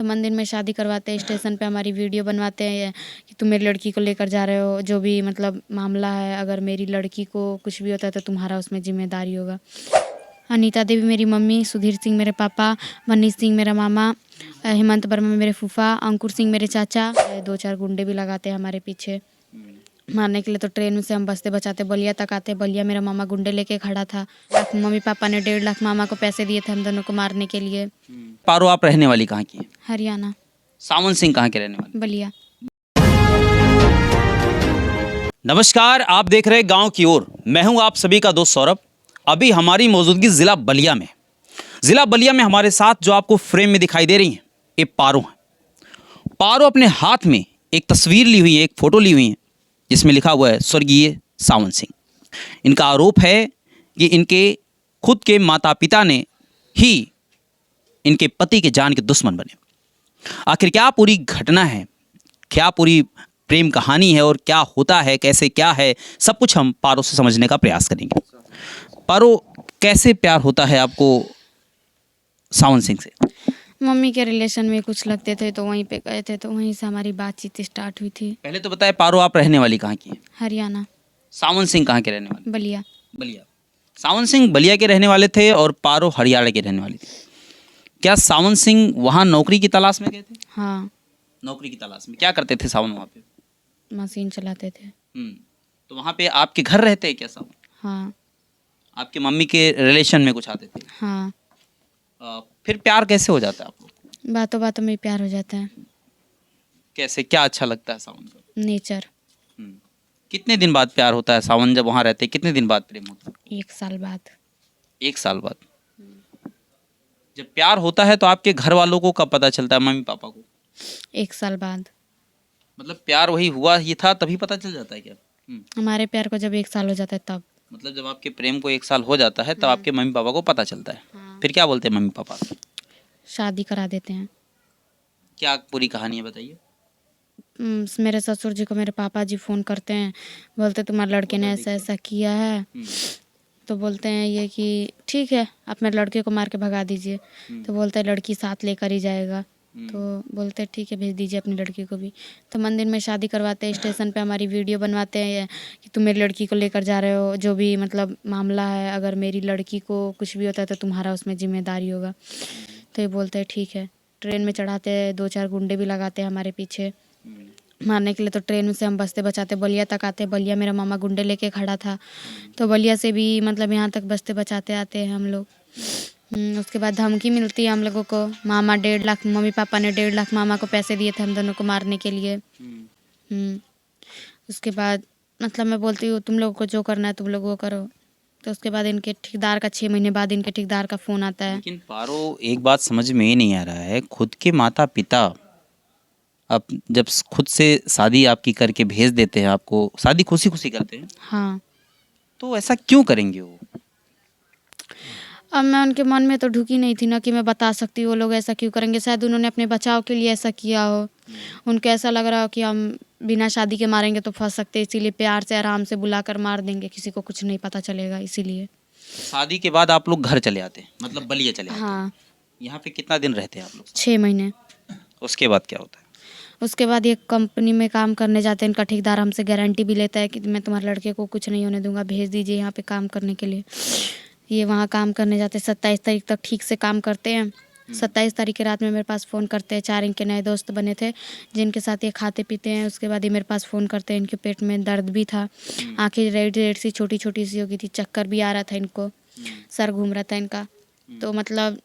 तो मंदिर में शादी करवाते हैं, स्टेशन पे हमारी वीडियो बनवाते हैं कि तुम मेरी लड़की को लेकर जा रहे हो, जो भी मतलब मामला है, अगर मेरी लड़की को कुछ भी होता है तो तुम्हारा उसमें जिम्मेदारी होगा। अनीता देवी मेरी मम्मी, सुधीर सिंह मेरे पापा, मनीष सिंह मेरा मामा, हेमंत वर्मा मेरे फूफा, अंकुर सिंह मेरे चाचा। 2-4 गुंडे भी लगाते हैं हमारे पीछे मारने के लिए। तो ट्रेन से हम बचते बचाते बलिया तक आते। बलिया मेरा मामा गुंडे लेके खड़ा था। मम्मी पापा ने 1.5 लाख मामा को पैसे दिए थे हम दोनों को मारने के लिए। पारो, आप रहने वाली कहाँ की है? हरियाणा, सावन सिंह कहाँ के रहने वाले? बलिया। नमस्कार, आप देख रहे हैं गांव की ओर। मैं हूं आप सभी का दोस्त सौरभ। अभी हमारी मौजूदगी जिला बलिया में। जिला बलिया में हमारे साथ जो आपको फ्रेम में दिखाई दे रही हैं, ये पारो हैं। पारो अपने हाथ में एक तस्वीर ली हुई है, एक फोटो ली हुई है, जिसमें लिखा हुआ है स्वर्गीय सावन सिंह। इनका आरोप है कि इनके खुद के माता पिता ने ही इनके पति के जान के दुश्मन बने। आखिर क्या पूरी घटना है, क्या पूरी प्रेम कहानी है और क्या होता है, कैसे क्या है, सब कुछ हम पारो से समझने का प्रयास करेंगे। पारो, कैसे प्यार होता है आपको सावन सिंह से? मम्मी के रिलेशन में कुछ लगते थे तो वहीं पे गए थे, तो वहीं से हमारी बातचीत स्टार्ट हुई थी। पहले तो बताए पारो, आप रहने वाली कहाँ की है? हरियाणा, सावन सिंह कहाँ के रहने वाले? बलिया। बलिया। सावन सिंह बलिया के रहने वाले थे और पारो हरियाणा के रहने वाली थी। क्या सावन सिंह वहाँ नौकरी की तलाश में गए थे? हाँ, नौकरी की तलाश में क्या करते थे सावन वहाँ पे? मशीन चलाते थे। तो वहाँ पे आपके घर रहते हैं क्या सावन? हाँ। आपके मम्मी के रिलेशन में कुछ आते थे? हाँ। फिर प्यार कैसे हो जाता है आप लोग? बातों बातों में प्यार हो जाता है। कैसे, क्या अच्छा लगता है सावन का? नेचर। कितने दिन बाद प्यार होता है सावन जब वहाँ रहते हैं? कितने दिन बाद प्रेम होता है? 1 साल बाद। 1 साल बाद। जब प्यार होता है तो आपके घर वालों को कब पता चलता है, मम्मी पापा को? 1 साल बाद। मतलब प्यार वही हुआ ही था तभी पता चल जाता है क्या? हमारे प्यार को जब 1 साल हो जाता है तब। मतलब जब आपके प्रेम को 1 साल हो जाता है तब आपके मम्मी पापा को पता चलता है। फिर क्या बोलते हैं मम्मी पापा? शादी करा देते हैं। क्या पूरी कहानी है, बताइए। मेरे ससुर जी को मेरे पापा जी फ़ोन करते हैं, बोलते तुम्हारे लड़के ने ऐसा ऐसा किया है। तो बोलते हैं ये कि ठीक है, आप मेरे लड़के को मार के भगा दीजिए। तो बोलते हैं लड़की साथ लेकर ही जाएगा। तो बोलते हैं ठीक है, भेज दीजिए अपनी लड़की को भी। तो मंदिर में शादी करवाते हैं, स्टेशन पे हमारी वीडियो बनवाते हैं कि तुम मेरी लड़की को लेकर जा रहे हो, जो भी मतलब मामला है, अगर मेरी लड़की को कुछ भी होता है तो तुम्हारा उसमें जिम्मेदारी होगा। तो ये बोलते हैं ठीक है। ट्रेन में चढ़ाते हैं, 2-4 गुंडे भी लगाते हैं हमारे पीछे मारने के लिए। तो ट्रेन से हम बचते बचाते बलिया तक आते। बलिया मेरा मामा गुंडे लेके खड़ा था। तो बलिया से भी मतलब यहाँ तक बचते बचाते आते हैं हम लोग। उसके बाद धमकी मिलती है हम लोगों को। मामा 1.5 लाख, मम्मी पापा ने 1.5 लाख मामा को पैसे दिए थे हम दोनों को मारने के लिए। उसके बाद मतलब मैं बोलती हूँ तुम लोगों को जो करना है तुम लोग वो करो। तो उसके बाद इनके ठेकेदार का 6 महीने बाद इनके ठेकेदार का फ़ोन आता है। लेकिन पारो, एक बात समझ में ही नहीं आ रहा है, खुद के माता पिता अब जब खुद से शादी आपकी करके भेज देते हैं, आपको शादी खुशी खुशी करते हैं, हाँ। तो ऐसा क्यों करेंगे वो? अब मैं उनके मन में तो ढुकी नहीं थी ना कि मैं बता सकती हूँ वो लोग ऐसा क्यों करेंगे। शायद उन्होंने अपने बचाव के लिए ऐसा किया हो। उनको ऐसा लग रहा हो कि हम बिना शादी के मारेंगे तो फंस सकते हैं, इसीलिए प्यार से आराम से बुलाकर मार देंगे, किसी को कुछ नहीं पता चलेगा इसीलिए। शादी के बाद आप लोग घर चले आते हैं, मतलब बलिया चले आते हैं। हाँ। यहाँ पे कितना दिन रहते हैं आप लोग? 6 महीने। उसके बाद क्या होता है? उसके बाद ये कंपनी में काम करने जाते हैं। इनका ठेकेदार हमसे गारंटी भी लेता है कि मैं तुम्हारे लड़के को कुछ नहीं होने दूंगा, भेज दीजिए यहाँ पे काम करने के लिए। ये वहाँ काम करने जाते हैं। 27 तारीख तक ठीक से काम करते हैं। 27 तारीख की रात में मेरे पास फ़ोन करते हैं। 4 इनके नए दोस्त बने थे जिनके साथ ये खाते पीते हैं। उसके बाद ये मेरे पास फ़ोन करते हैं। इनके पेट में दर्द भी था, आँखें रेड रेड सी छोटी छोटी सी हो गई थी, चक्कर भी आ रहा था इनको, सर घूम रहा था इनका। तो मतलब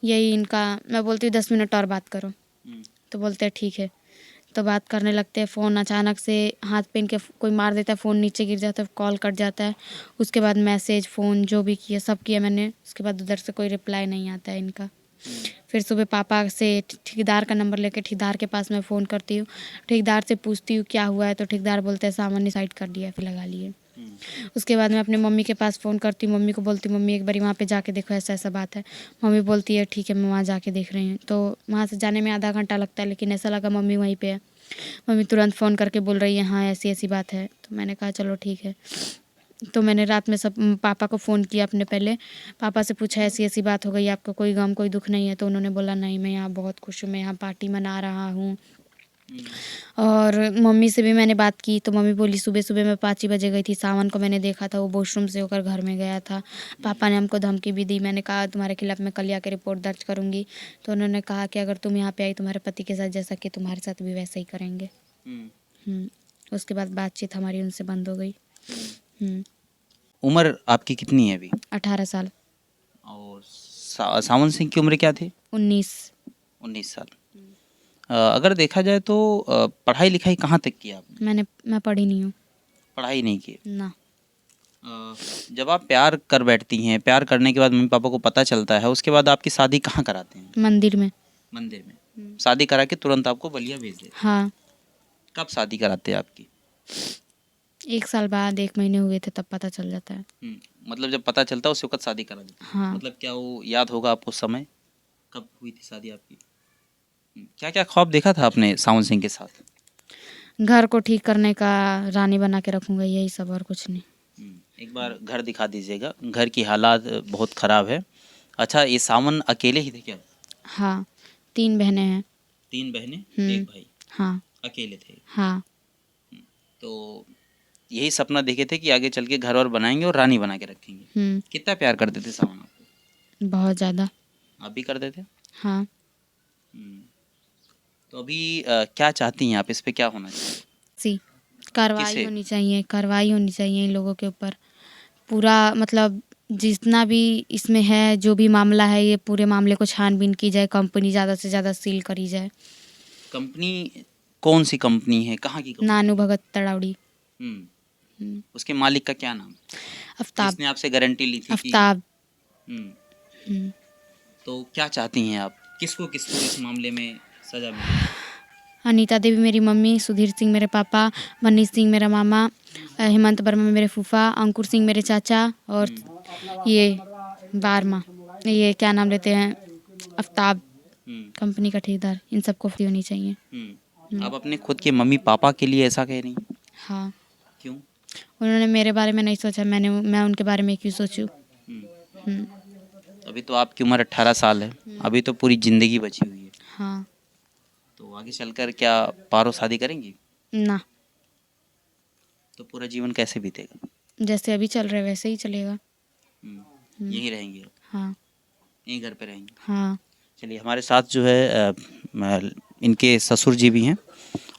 यही इनका, मैं बोलती हूँ 10 मिनट और बात करो, तो बोलते हैं ठीक है। तो बात करने लगते हैं। फ़ोन अचानक से हाथ पे इनके कोई मार देता है, फ़ोन नीचे गिर जाता है, कॉल कट जाता है। उसके बाद मैसेज, फ़ोन जो भी किया सब किया मैंने। उसके बाद उधर से कोई रिप्लाई नहीं आता है इनका। फिर सुबह पापा से ठेकेदार का नंबर लेके ठेकेदार के पास मैं फ़ोन करती हूँ। ठेकेदार से पूछती हूँ क्या हुआ है, तो ठेकेदार बोलते हैं सामान ने साइड कर दिया, फिर लगा लिए। उसके बाद मैं अपने मम्मी के पास फ़ोन करती हूँ। मम्मी को बोलती हूँ मम्मी एक बारी वहाँ पे जाके देखो, ऐसा ऐसा बात है। मम्मी बोलती है ठीक है, मैं वहाँ जाके देख रही हूँ। तो वहाँ से जाने में आधा घंटा लगता है, लेकिन ऐसा लगा मम्मी वहीं पे है। मम्मी तुरंत फ़ोन करके बोल रही है हाँ ऐसी ऐसी बात है। तो मैंने कहा चलो ठीक है। तो मैंने रात में सब पापा को फ़ोन किया अपने पहले, पापा से पूछा ऐसी ऐसी बात हो गई, आपको कोई गम कोई दुख नहीं है? तो उन्होंने बोला नहीं, मैं यहाँ बहुत खुश हूँ, मैं यहाँ पार्टी मना रहा हूँ। और मम्मी से भी मैंने बात की तो मम्मी बोली सुबह सुबह मैं 5 ही बजे गई थी, सावन को मैंने देखा था वो वॉशरूम से होकर घर में गया था। पापा ने हमको धमकी भी दी, मैंने कहा तुम्हारे खिलाफ़ मैं कल आकर रिपोर्ट दर्ज करूँगी। तो उन्होंने कहा कि अगर तुम यहाँ पे आई तुम्हारे पति के साथ जैसा कि तुम्हारे साथ भी वैसा ही करेंगे। उसके बाद बातचीत हमारी उनसे बंद हो गई। उम्र आपकी कितनी है अभी? 18 साल। और सावन सिंह की उम्र क्या थी? 19 साल। अगर देखा जाए तो पढ़ाई लिखाई कहाँ तक की आपने? मैं पढ़ी नहीं हूँ। पढ़ाई नहीं की ना। जब आप प्यार कर बैठती हैं, प्यार करने के बाद मम्मी पापा को पता चलता है, उसके बाद आपकी शादी कहाँ कराते हैं? मंदिर में। मंदिर में शादी करा के तुरंत आपको बलिया भेज देते? हाँ। कब शादी कराते हैं आपकी? 1 साल बाद 1 महीने हुए थे तब पता चल जाता है। मतलब जब पता चलता है उस वक्त शादी करा देते हैं? हाँ। मतलब क्या वो याद होगा आपको समय कब हुई थी शादी आपकी? क्या क्या ख्वाब देखा था आपने सावन सिंह के साथ? घर को ठीक करने का, रानी बना के रखूँगा, यही सब और कुछ नहीं। एक बार घर दिखा दीजिएगा, घर की हालात बहुत ख़राब है। अच्छा, ये सावन अकेले ही थे क्या? हाँ, 3 बहनें हैं। 3 बहनें, 1 भाई? हाँ। अकेले थे? हाँ। तो यही सपना देखे थे कि आगे चल के घर और बनाएंगे और रानी बना के रखेंगे। कितना प्यार करते थे सावन आपको? बहुत ज़्यादा। आप भी करते थे? हाँ। तो अभी क्या चाहती हैं आप, इस पे क्या होना चाहिए? कार्रवाई होनी चाहिए, कार्रवाई होनी चाहिए इन लोगों के ऊपर। पूरा मतलब जितना भी इसमें है, जो भी मामला है, ये पूरे मामले को छानबीन की जाए, कंपनी ज़्यादा से ज़्यादा सील करी जाए। कंपनी कौन सी कंपनी है, कहाँ की कंपनी? नानू भगत तड़ावड़ी। उसके मालिक का क्या नाम? आफ्ताब। जिसने आपसे गारंटी ली थी? आफ्ताब। तो क्या चाहती हैं आप, किसको किसको इस मामले में सजा मिले? अनीता देवी मेरी मम्मी, सुधीर सिंह मेरे पापा, मनीष सिंह मेरा मामा, हेमंत वर्मा मेरे फूफा, अंकुर सिंह मेरे चाचा, और ये बारमा, ये क्या नाम लेते हैं, आफ्ताब, कंपनी का ठेकेदार, इन सबको फ्री होनी चाहिए। आप अपने खुद के मम्मी पापा के लिए ऐसा कह रही हैं? हाँ। क्यों? उन्होंने मैं बारे में नहीं सोचा, मैं उनके बारे में क्यों सोचूं? अभी तो आपकी उम्र 18 साल है, अभी तो पूरी ज़िंदगी बची हुई है। हाँ। तो आगे चलकर क्या पारो शादी करेंगी? ना। तो पूरा जीवन कैसे बीतेगा? जैसे अभी चल रहा है वैसे ही चलेगा। यहीं रहेंगे? हाँ। यहीं घर पे रहेंगे? हाँ। चलिए, हमारे साथ जो है इनके ससुर जी भी हैं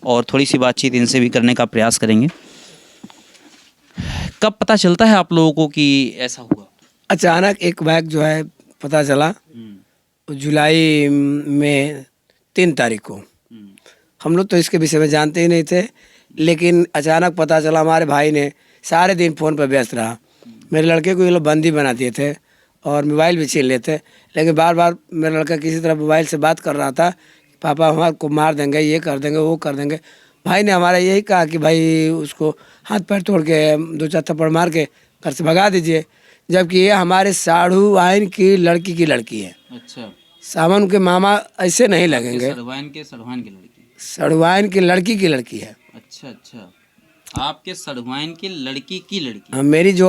और थोड़ी सी बातचीत इनसे भी करने का प्रयास करेंगे। कब पता चलता है आप लोगों को कि ऐसा हुआ? अचानक एक बैग जो है पता चला, जुलाई में 3 तारीख को। हम लोग तो इसके विषय में जानते ही नहीं थे, लेकिन अचानक पता चला। हमारे भाई ने सारे दिन फ़ोन पर व्यस्त रहा। मेरे लड़के को ये लोग बंदी बना दिए थे और मोबाइल भी छीन लेते, लेकिन बार बार मेरा लड़का किसी तरह मोबाइल से बात कर रहा था, पापा हमारे को मार देंगे, ये कर देंगे, वो कर देंगे। भाई ने हमारा यही कहा कि भाई उसको हाथ पैर तोड़ के 2-4 थप्पड़ मार के घर से भगा दीजिए, जबकि ये हमारे साढ़ू आइन की लड़की है। अच्छा। सावन के मामा ऐसे नहीं लगेंगे। सड़वाइन की लड़की? सड़वाइन की लड़की है। अच्छा अच्छा, आपके सड़वाइन की लड़की की लड़की? हाँ, मेरी जो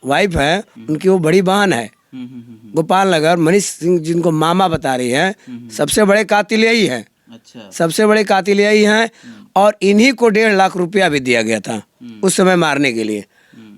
वाइफ है उनकी वो बड़ी बहन है। गोपाल नगर मनीष सिंह जिनको मामा बता रही है, सबसे बड़े कातिल यही है। अच्छा। सबसे बड़े कातिल यही हैं, और इन्हीं को 1.5 लाख रुपया भी दिया गया था उस समय मारने के लिए।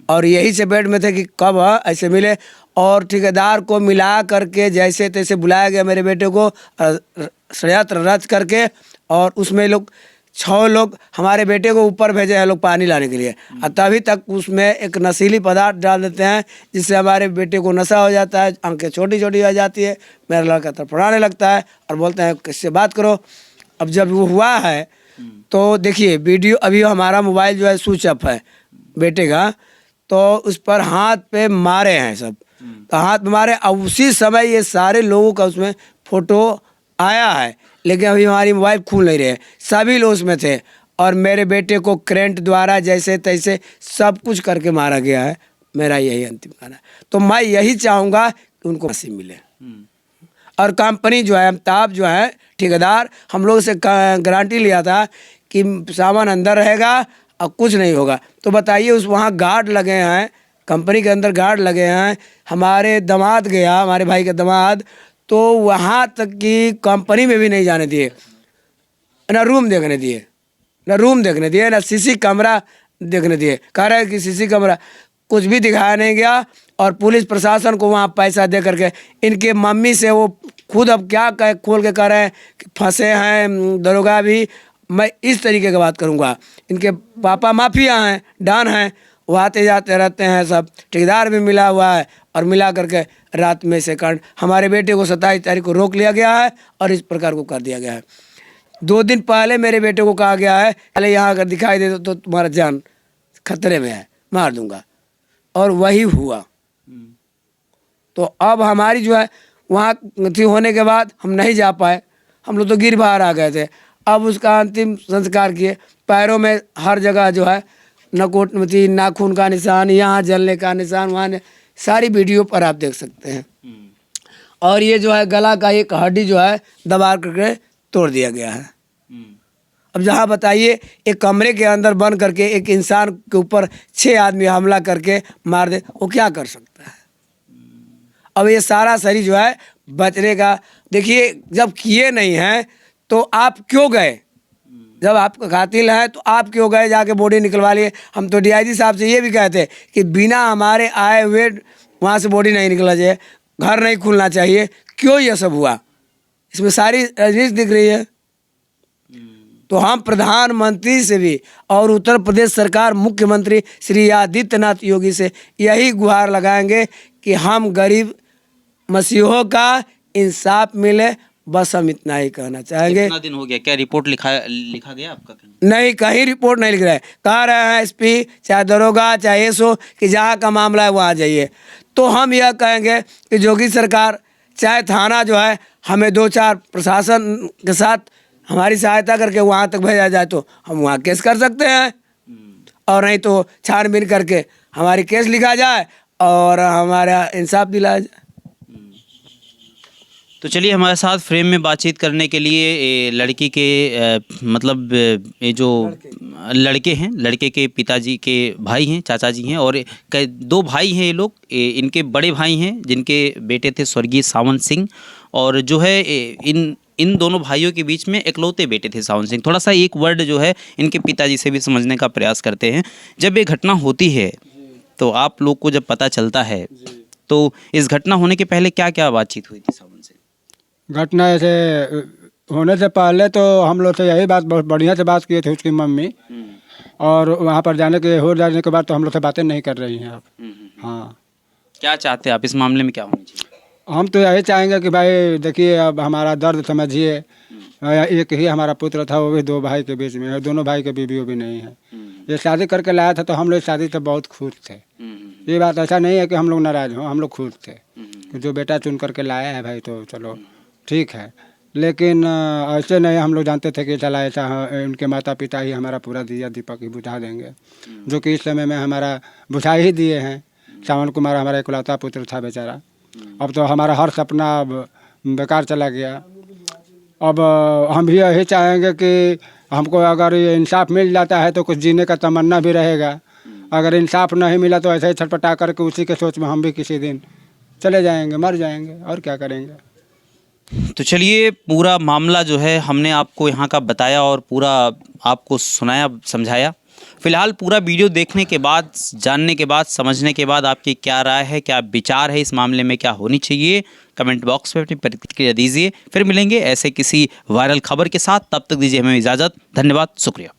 और यही से बेड में थे कि कब ऐसे मिले, और ठेकेदार को मिला करके जैसे तैसे बुलाया गया मेरे बेटे को षड्यंत्र रच करके, और उसमें लोग 6 लोग हमारे बेटे को ऊपर भेजे हैं लोग पानी लाने के लिए, और तभी तक उसमें एक नशीली पदार्थ डाल देते हैं जिससे हमारे बेटे को नशा हो जाता है, आंखें छोटी छोटी हो जाती है, मेरा लड़का तड़फड़ाने लगता है और बोलते हैं किससे बात करो। अब जब वो हुआ है तो देखिए वीडियो, अभी हमारा मोबाइल जो है स्विच ऑफ है बेटे का, तो उस पर हाथ पे मारे हैं सब, तो हाथ पे मारे। अब उसी समय ये सारे लोगों का उसमें फ़ोटो आया है, लेकिन अभी हमारी मोबाइल खुल नहीं रहे। सभी लोग उसमें थे, और मेरे बेटे को करंट द्वारा जैसे तैसे सब कुछ करके मारा गया है। मेरा यही अंतिम गाना है। तो मैं यही चाहूँगा कि उनको फांसी मिले। और कंपनी जो है, अमिताभ जो है ठेकेदार, हम लोग से गारंटी लिया था कि सामान अंदर रहेगा और कुछ नहीं होगा। तो बताइए, उस वहाँ गार्ड लगे हैं कंपनी के अंदर गार्ड लगे हैं। हमारे दामाद गया, हमारे भाई का दामाद, तो वहाँ तक कि कंपनी में भी नहीं जाने दिए, ना रूम देखने दिए, ना सीसी कैमरा देखने दिए। कह रहे हैं कि सीसी कैमरा कुछ भी दिखाया नहीं गया। और पुलिस प्रशासन को वहाँ पैसा दे करके इनके मम्मी से वो खुद अब क्या कह खोल के कह रहे हैं कि फंसे हैं दरोगा भी। मैं इस तरीके की बात करूँगा, इनके पापा माफिया हैं, डॉन हैं, वो आते जाते रहते हैं, सब ठेकेदार भी मिला हुआ है। और मिला करके रात में से कांड, हमारे बेटे को 27 तारीख को रोक लिया गया है और इस प्रकार को कर दिया गया है। 2 दिन पहले मेरे बेटे को कहा गया है, पहले यहाँ अगर दिखाई दे तो तुम्हारा जान खतरे में है, मार दूंगा। और वही हुआ। तो अब हमारी जो है वहाँ थी होने के बाद हम नहीं जा पाए, हम लोग तो गिर बाहर आ गए थे। अब उसका अंतिम संस्कार किए, पैरों में हर जगह जो है नकोटमती, नाखून का निशान, यहाँ जलने का निशान, वहाँ सारी वीडियो पर आप देख सकते हैं। और ये जो है गला का एक हड्डी जो है दबा करके तोड़ दिया गया है। अब जहाँ बताइए, एक कमरे के अंदर बंद करके एक इंसान के ऊपर 6 आदमी हमला करके मार दे, वो क्या कर सकता है? अब ये सारा शरीर जो है बचने का, देखिए जब किए नहीं हैं तो आप क्यों गए? जब आप कातिल हैं तो आप क्यों गए जाके बॉडी निकलवा लिए? हम तो डीआईजी साहब से ये भी कहते कि बिना हमारे आए हुए वहाँ से बॉडी नहीं निकलना चाहिए, घर नहीं खुलना चाहिए। क्यों ये सब हुआ? इसमें सारी रजनीश दिख रही है। तो हम प्रधानमंत्री से भी और उत्तर प्रदेश सरकार मुख्यमंत्री श्री आदित्यनाथ योगी से यही गुहार लगाएंगे कि हम गरीब मसीहों का इंसाफ मिले, बस हम इतना ही कहना चाहेंगे। कितना दिन हो गया, क्या रिपोर्ट लिखा गया आपका? नहीं, कहीं रिपोर्ट नहीं लिख रहे हैं। कह रहे हैं एसपी, चाहे दरोगा, चाहे एसओ, कि जहाँ का मामला है वहाँ जाइए। तो हम यह कहेंगे कि योगी सरकार, चाहे थाना जो है, हमें 2-4 प्रशासन के साथ हमारी सहायता करके वहाँ तक भेजा जाए तो हम वहाँ केस कर सकते हैं, और नहीं तो छानबीन करके हमारी केस लिखा जाए और हमारा इंसाफ दिलाया जाए। तो चलिए, हमारे साथ फ्रेम में बातचीत करने के लिए लड़की के मतलब ये जो लड़के हैं, लड़के के पिताजी के भाई हैं, चाचा जी हैं, और 2 भाई हैं ये लोग। इनके बड़े भाई हैं जिनके बेटे थे स्वर्गीय सावन सिंह, और जो है इन दोनों भाइयों के बीच में इकलौते बेटे थे सावन सिंह। थोड़ा सा एक वर्ड जो है इनके पिताजी से भी समझने का प्रयास करते हैं। जब ये घटना होती है तो आप लोग को जब पता चलता है तो इस घटना होने के पहले क्या क्या बातचीत हुई थी सावन से? घटना ऐसे होने से पहले तो हम लोग से यही बात बहुत बढ़िया से बात किए थे उसकी मम्मी, और वहाँ पर जाने के बाद तो हम लोग से बातें नहीं कर रही हैं अब। हाँ, क्या चाहते हैं आप इस मामले में, क्या होना चाहिए? हम तो यही चाहेंगे कि भाई देखिए, अब हमारा दर्द समझिए। एक ही हमारा पुत्र था, वो भी 2 भाई के बीच में है, दोनों भाई के बीवी भी नहीं है। ये शादी करके लाया था तो हम लोग शादी से बहुत खुश थे। ये बात ऐसा नहीं है कि हम लोग नाराज हों, हम लोग खुश थे कि जो बेटा चुन करके लाया है भाई तो चलो ठीक है। लेकिन ऐसे नहीं, हम लोग जानते थे कि चला ऐसा उनके माता पिता ही हमारा पूरा दिया दीपक ही बुझा देंगे, जो कि इस समय में हमारा बुझा ही दिए हैं। सावन कुमार हमारा इकलौता पुत्र था बेचारा। अब तो हमारा हर सपना बेकार चला गया। अब हम भी यही चाहेंगे कि हमको अगर ये इंसाफ मिल जाता है तो कुछ जीने का तमन्ना भी रहेगा। अगर इंसाफ नहीं मिला तो ऐसे ही छटपटा करके उसी के सोच में हम भी किसी दिन चले जाएंगे, मर जाएंगे, और क्या करेंगे। तो चलिए, पूरा मामला जो है हमने आपको यहाँ का बताया और पूरा आपको सुनाया, समझाया। फिलहाल पूरा वीडियो देखने के बाद, जानने के बाद, समझने के बाद आपकी क्या राय है, क्या विचार है इस मामले में, क्या होनी चाहिए, कमेंट बॉक्स में अपनी प्रतिक्रिया दीजिए। फिर मिलेंगे ऐसे किसी वायरल खबर के साथ, तब तक दीजिए हमें इजाज़त। धन्यवाद, शुक्रिया।